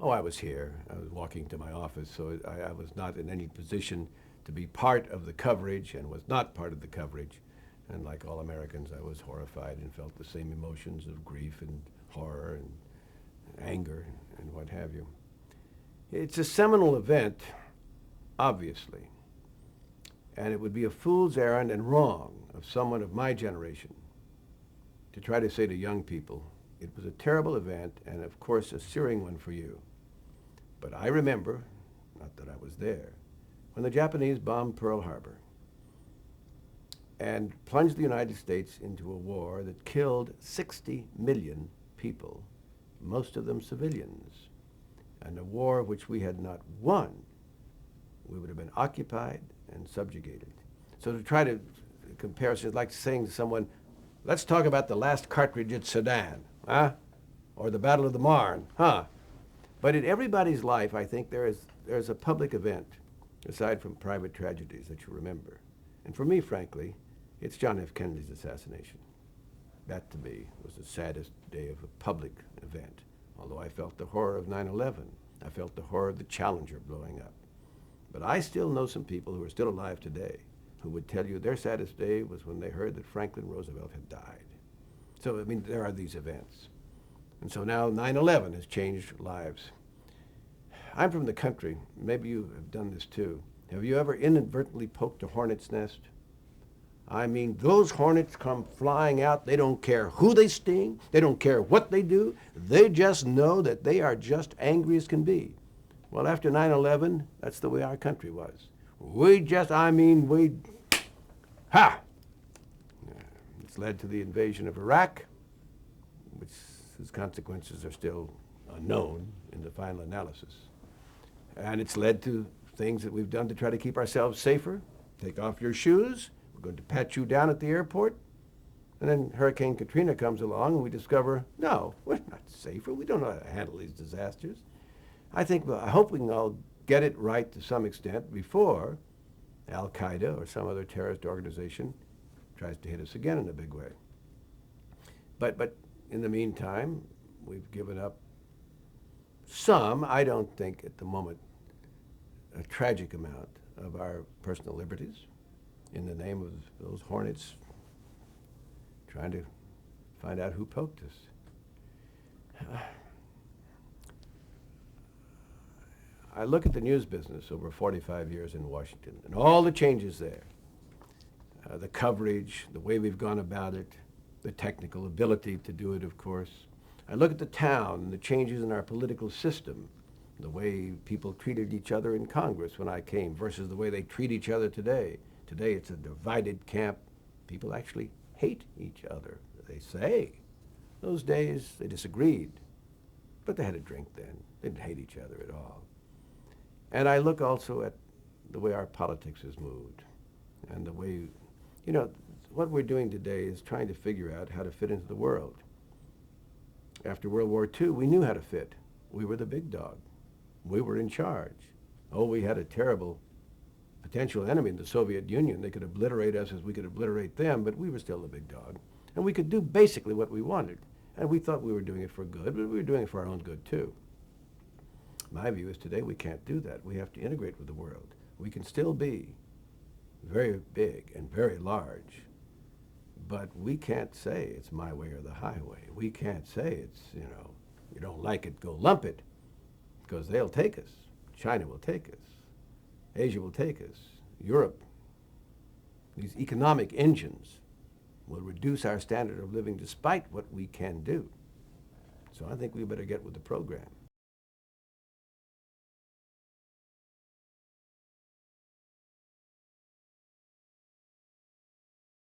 Oh, I was here. I was walking to my office, so I was not in any position to be part of the coverage and was not part of the coverage. And like all Americans, I was horrified and felt the same emotions of grief and horror and anger and what have you. It's a seminal event, obviously, and it would be a fool's errand and wrong of someone of my generation to try to say to young people, it was a terrible event and of course a searing one for you. But I remember, not that I was there, when the Japanese bombed Pearl Harbor and plunged the United States into a war that killed 60 million people, most of them civilians, and a war which we had not won. We would have been occupied and subjugated. So to try to compare, it's like saying to someone, let's talk about the last cartridge at Sedan, huh? Or the Battle of the Marne, huh? But in everybody's life, I think there's a public event, aside from private tragedies, that you remember. And for me, frankly, it's John F. Kennedy's assassination. That, to me, was the saddest day of a public event. Although I felt the horror of 9/11. I felt the horror of the Challenger blowing up. But I still know some people who are still alive today who would tell you their saddest day was when they heard that Franklin Roosevelt had died. So, I mean, there are these events. And so now 9/11 has changed lives. I'm from the country. Maybe you have done this too. Have you ever inadvertently poked a hornet's nest? I mean, those hornets come flying out. They don't care who they sting. They don't care what they do. They just know that they are just angry as can be. Well, after 9/11, that's the way our country was. Ha! It's led to the invasion of Iraq, whose consequences are still unknown in the final analysis. And it's led to things that we've done to try to keep ourselves safer. Take off your shoes. We're going to pat you down at the airport. And then Hurricane Katrina comes along and we discover, no, we're not safer. We don't know how to handle these disasters. I hope we can all get it right to some extent before Al-Qaeda or some other terrorist organization tries to hit us again in a big way. But in the meantime, we've given up some, I don't think at the moment, a tragic amount of our personal liberties in the name of those hornets trying to find out who poked us. I look at the news business over 45 years in Washington and all the changes there, the coverage, the way we've gone about it, the technical ability to do it, of course. I look at the town and the changes in our political system, the way people treated each other in Congress when I came versus the way they treat each other today. Today it's a divided camp. People actually hate each other, they say. Those days they disagreed, but they had a drink then. They didn't hate each other at all. And I look also at the way our politics has moved and the way, what we're doing today is trying to figure out how to fit into the world. After World War II, we knew how to fit. We were the big dog. We were in charge. Oh, we had a terrible potential enemy in the Soviet Union. They could obliterate us as we could obliterate them, but we were still the big dog. And we could do basically what we wanted. And we thought we were doing it for good, but we were doing it for our own good too. My view is today we can't do that. We have to integrate with the world. We can still be very big and very large, but we can't say it's my way or the highway. We can't say it's, you don't like it, go lump it, because they'll take us. China will take us. Asia will take us. Europe. These economic engines will reduce our standard of living despite what we can do. So I think we better get with the program.